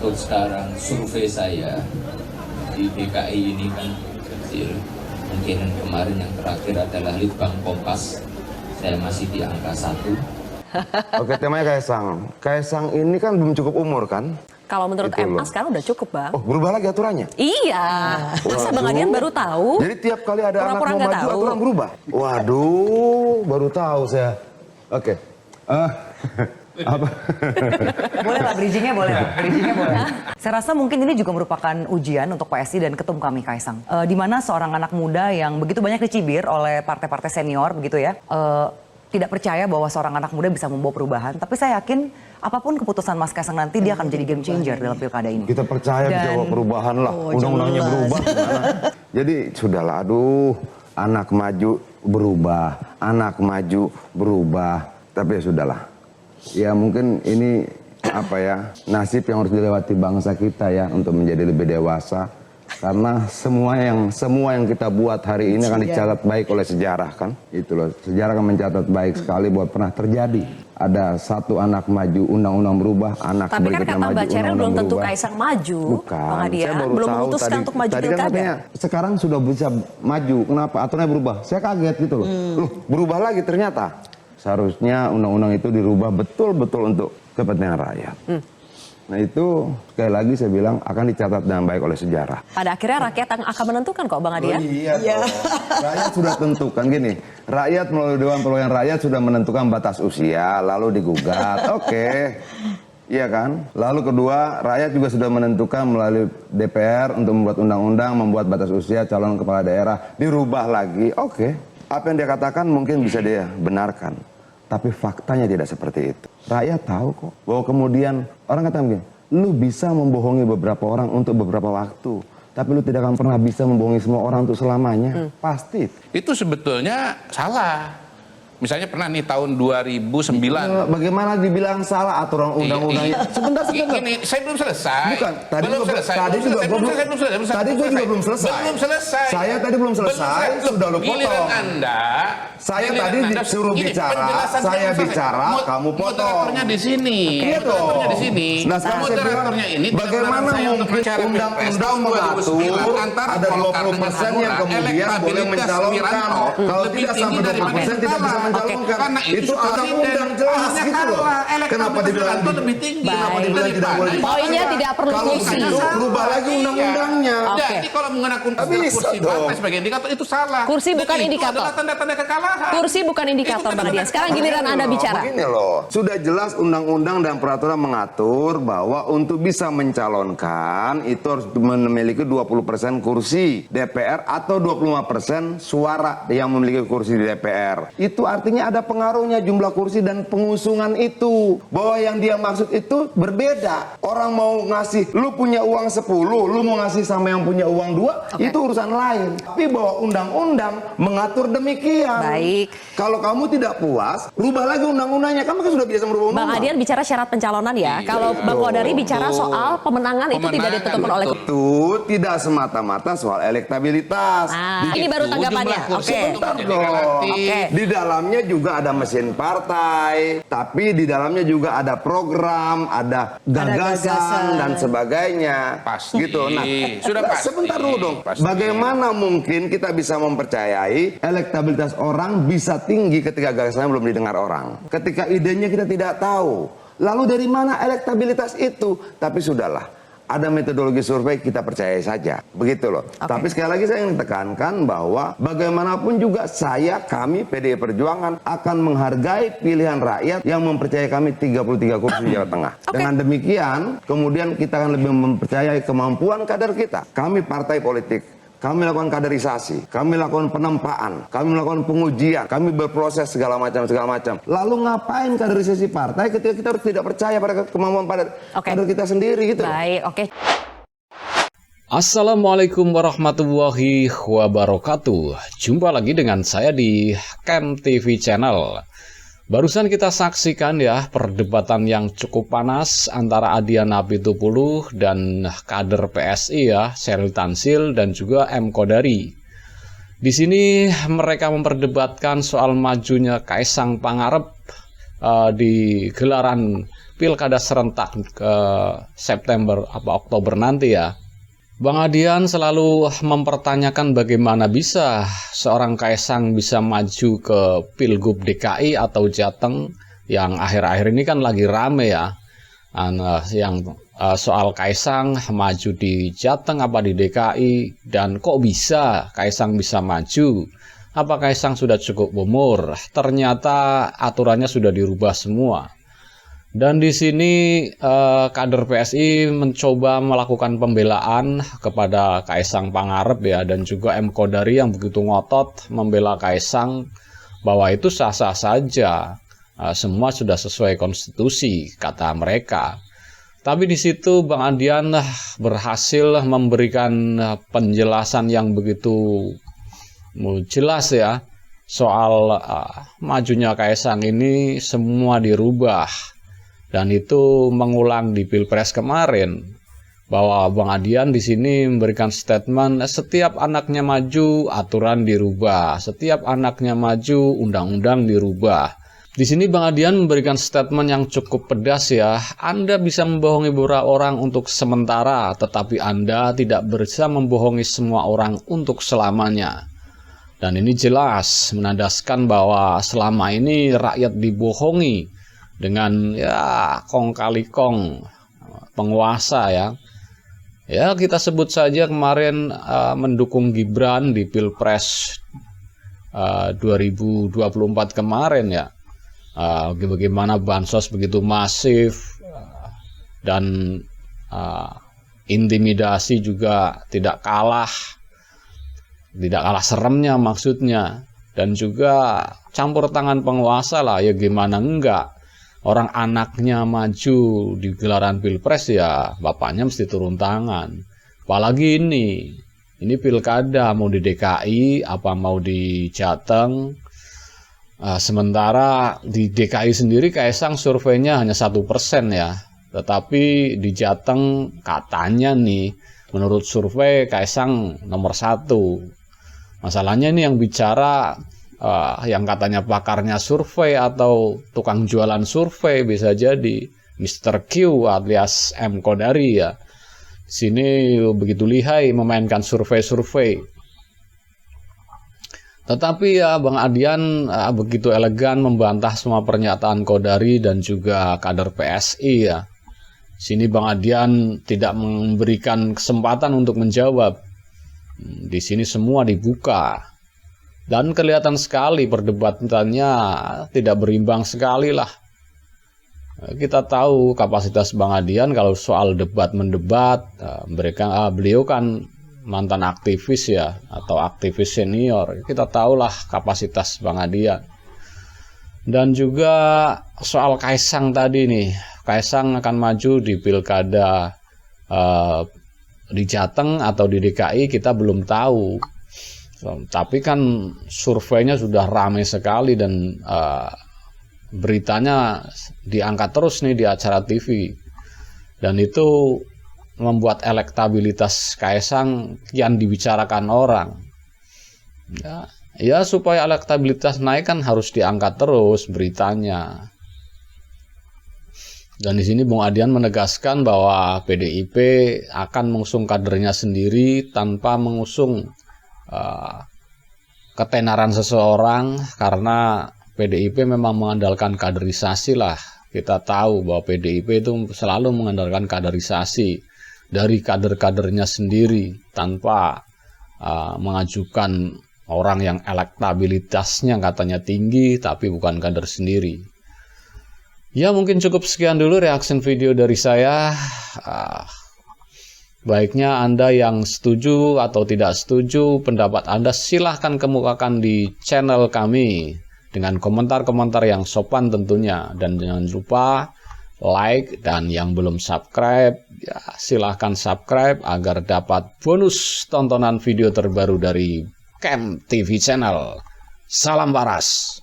Atau sekarang survei saya di DKI ini kan kecil. Mungkin kemarin yang terakhir adalah Litbang Kompas. Saya masih di angka 1. Oke, temanya Kaisang. Kaisang ini kan belum cukup umur kan? Kalau menurut Itu MA loh. sekarang udah cukup, Bang. Oh, berubah lagi aturannya? Iya. Masa Bang Adian baru tahu? Jadi tiap kali ada anak Pura-pura mau nggak maju, tahu. aturan berubah? Waduh, baru tahu saya. Oke. Apa? Boleh lah, bridgingnya boleh lah. Bridgingnya boleh. Saya rasa mungkin ini juga merupakan ujian untuk PSI dan ketum kami Kaisang. Di mana seorang anak muda yang begitu banyak dicibir oleh partai-partai senior begitu ya. Tidak percaya bahwa seorang anak muda bisa membawa perubahan. Tapi saya yakin apapun keputusan Mas Kaisang nanti dia akan menjadi game changer dalam pilkada ini. Kita percaya bisa bawa perubahan lah. Undang-undangnya berubah gimana? Jadi sudahlah, aduh. Anak maju berubah. Anak maju berubah. Tapi ya sudahlah. Ya mungkin ini apa ya, nasib yang harus dilewati bangsa kita ya untuk menjadi lebih dewasa. Karena semua yang kita buat hari ini akan dicatat baik oleh sejarah kan. Itu loh, sejarah akan mencatat baik sekali buat pernah terjadi. Ada satu anak maju, undang-undang berubah, anak Tapi kan berikutnya kata maju, Mbak Ceril undang-undang belum tentu berubah. Kaisang maju. Bukan, Bang Adian. saya baru Belum tahu memutuskan untuk maju tadi kan pilkada. katanya sekarang sudah bisa maju. Kenapa? Aturannya berubah. Saya kaget gitu loh. Loh, berubah lagi ternyata. Seharusnya undang-undang itu dirubah betul-betul untuk kepentingan rakyat. Nah itu sekali lagi saya bilang akan dicatat dengan baik oleh sejarah. Pada akhirnya rakyat yang akan menentukan kok Bang Adian. Iya. Rakyat sudah tentukan gini. Rakyat melalui Dewan Perwakilan Rakyat sudah menentukan batas usia, lalu digugat. Oke. Iya kan? Lalu kedua, rakyat juga sudah menentukan melalui DPR untuk membuat undang-undang, membuat batas usia calon kepala daerah, dirubah lagi. Oke. Apa yang dia katakan mungkin bisa dia benarkan. Tapi faktanya tidak seperti itu. Rakyat tahu kok bahwa kemudian orang kata begini, lu bisa membohongi beberapa orang untuk beberapa waktu, tapi lu tidak akan pernah bisa membohongi semua orang untuk selamanya. Pasti. Itu sebetulnya salah. Misalnya pernah nih tahun 2009. Bagaimana dibilang salah aturan undang-undangnya? Sebentar. Ini saya belum selesai. Bukan, tadi belum juga selesai. tadi juga belum belum selesai. tadi gue juga belum selesai. Belum selesai. Saya tadi belum selesai, sudah lu Giliran potong. Anda. Saya giliran tadi Anda, disuruh gini, bicara, penjelasan saya belum selesai. bicara, kamu potong. Moderatornya di sini. Iya dong. Moderatornya di sini. Nah, sekarang saya bilang, Moderatornya ini bagaimana mungkin undang-undang mengatur ada 20% yang kemudian boleh mencalonkan. Kalau tidak sampai 20% tidak bisa mencalonkan. Itu undang-undang jelas gitu loh. Kenapa dibilang lebih tinggi? Kenapa dibilang tidak boleh dipakai? Poinnya tidak perlu Kalau kursi. begitu, berubah lagi undang-undangnya. Jadi kalau menggunakan Bisa kursi dong. partai sebagai indikator itu salah. Kursi bukan Dan itu indikator. adalah tanda-tanda kekalahan. Kursi bukan indikator Bang Adian. Sekarang giliran Anda bicara. Begini loh, sudah jelas undang-undang dan peraturan mengatur bahwa untuk bisa mencalonkan itu harus memiliki 20% kursi DPR atau 25% suara yang memiliki kursi di DPR. Itu artinya ada pengaruhnya jumlah kursi dan pengusungan itu. Bahwa yang dia maksud itu berbeda. Orang mau ngasih, lu punya uang 10, lu mau ngasih sama yang punya uang 2, itu urusan lain. Tapi bahwa undang-undang mengatur demikian. Baik. Kalau kamu tidak puas, rubah lagi undang-undangnya. Kamu kan sudah biasa merubah Bang undang-undang. Adian bicara syarat pencalonan ya. Kalau Bang Kodari bicara soal pemenangan itu tidak ditentukan oleh. Itu tidak semata-mata soal elektabilitas. Nah, ini baru tanggapannya. Oke. Sebentar dong. Oke. Di dalamnya juga ada mesin partai, tapi di dalamnya juga ada program, ada gagasan dan sebagainya. Pasti. Gitu. Nah, Sudah pasti. sebentar dulu dong. Pasti. Bagaimana mungkin kita bisa mempercayai elektabilitas orang bisa tinggi ketika gagasannya belum didengar orang? Ketika idenya kita tidak tahu. Lalu dari mana elektabilitas itu? Tapi sudahlah. Ada metodologi survei, kita percaya saja. Begitu loh. Tapi sekali lagi saya ingin tekankan bahwa bagaimanapun juga kami PDI Perjuangan akan menghargai pilihan rakyat yang mempercayai kami 33 kursi di Jawa Tengah. Dengan demikian, kemudian kita akan lebih mempercayai kemampuan kader kita. Kami partai politik. Kami lakukan kaderisasi, kami lakukan penempaan, kami melakukan pengujian, kami berproses segala macam. Lalu ngapain kaderisasi partai ketika kita harus tidak percaya pada kemampuan kader kita sendiri gitu. Baik, oke. Assalamualaikum warahmatullahi wabarakatuh. Jumpa lagi dengan saya di Camp TV Channel. Barusan kita saksikan ya perdebatan yang cukup panas antara Adian Apitupulu dan kader PSI ya, Syaril Tansil dan juga M. Kodari. Di sini mereka memperdebatkan soal majunya Kaisang Pangarep di gelaran pilkada serentak ke September apa Oktober nanti ya. Bang Adian selalu mempertanyakan bagaimana bisa seorang Kaisang bisa maju ke Pilgub DKI atau Jateng yang akhir-akhir ini kan lagi rame ya. Yang soal Kaisang maju di Jateng apa di DKI, dan kok bisa Kaisang bisa maju? Apa Kaisang sudah cukup umur? Ternyata aturannya sudah dirubah semua. Dan di sini kader PSI mencoba melakukan pembelaan kepada Kaisang Pangarep ya, dan juga M. Kodari yang begitu ngotot membela Kaisang bahwa itu sah-sah saja. Semua sudah sesuai konstitusi kata mereka. Tapi di situ Bang Adian berhasil memberikan penjelasan yang begitu jelas ya soal majunya Kaisang ini semua dirubah. Dan itu mengulang di Pilpres kemarin bahwa Bang Adian di sini memberikan statement setiap anaknya maju aturan dirubah, setiap anaknya maju undang-undang dirubah. Di sini Bang Adian memberikan statement yang cukup pedas ya. Anda bisa membohongi beberapa orang untuk sementara, tetapi Anda tidak bisa membohongi semua orang untuk selamanya. Dan ini jelas menandaskan bahwa selama ini rakyat dibohongi dengan ya kong kali kong penguasa ya. Ya kita sebut saja kemarin mendukung Gibran di Pilpres 2024 kemarin ya. Bagaimana bansos begitu masif dan intimidasi juga tidak kalah seremnya maksudnya, dan juga campur tangan penguasa lah ya, gimana enggak. Orang anaknya maju di gelaran Pilpres ya bapaknya mesti turun tangan. Apalagi ini pilkada mau di DKI apa mau di Jateng. Sementara di DKI sendiri Kaisang surveinya hanya 1% ya. Tetapi di Jateng katanya nih menurut survei Kaisang nomor 1. Masalahnya ini yang bicara yang katanya pakarnya survei atau tukang jualan survei, bisa jadi Mr. Q alias M. Kodari ya. Sini begitu lihai memainkan survei-survei. Tetapi ya Bang Adian begitu elegan membantah semua pernyataan Kodari dan juga kader PSI ya. Sini Bang Adian tidak memberikan kesempatan untuk menjawab. Di sini semua dibuka. Dan kelihatan sekali perdebatannya tidak berimbang sekali lah. Kita tahu kapasitas Bang Adian kalau soal debat mendebat, beliau kan mantan aktivis ya, atau aktivis senior. Kita tahulah kapasitas Bang Adian. Dan juga soal Kaisang tadi nih, Kaisang akan maju di pilkada di Jateng atau di DKI kita belum tahu. Tapi kan surveinya sudah ramai sekali dan beritanya diangkat terus nih di acara TV. Dan itu membuat elektabilitas Kaisang kian dibicarakan orang. Ya supaya elektabilitas naik kan harus diangkat terus beritanya. Dan di sini Bung Adian menegaskan bahwa PDIP akan mengusung kadernya sendiri tanpa mengusung ketenaran seseorang, karena PDIP memang mengandalkan kaderisasi lah. Kita tahu bahwa PDIP itu selalu mengandalkan kaderisasi dari kader-kadernya sendiri tanpa mengajukan orang yang elektabilitasnya katanya tinggi tapi bukan kader sendiri. Ya mungkin cukup sekian dulu reaction video dari saya. Baiknya Anda yang setuju atau tidak setuju, pendapat Anda silahkan kemukakan di channel kami dengan komentar-komentar yang sopan tentunya. Dan jangan lupa like, dan yang belum subscribe, ya silahkan subscribe agar dapat bonus tontonan video terbaru dari Kem TV Channel. Salam waras.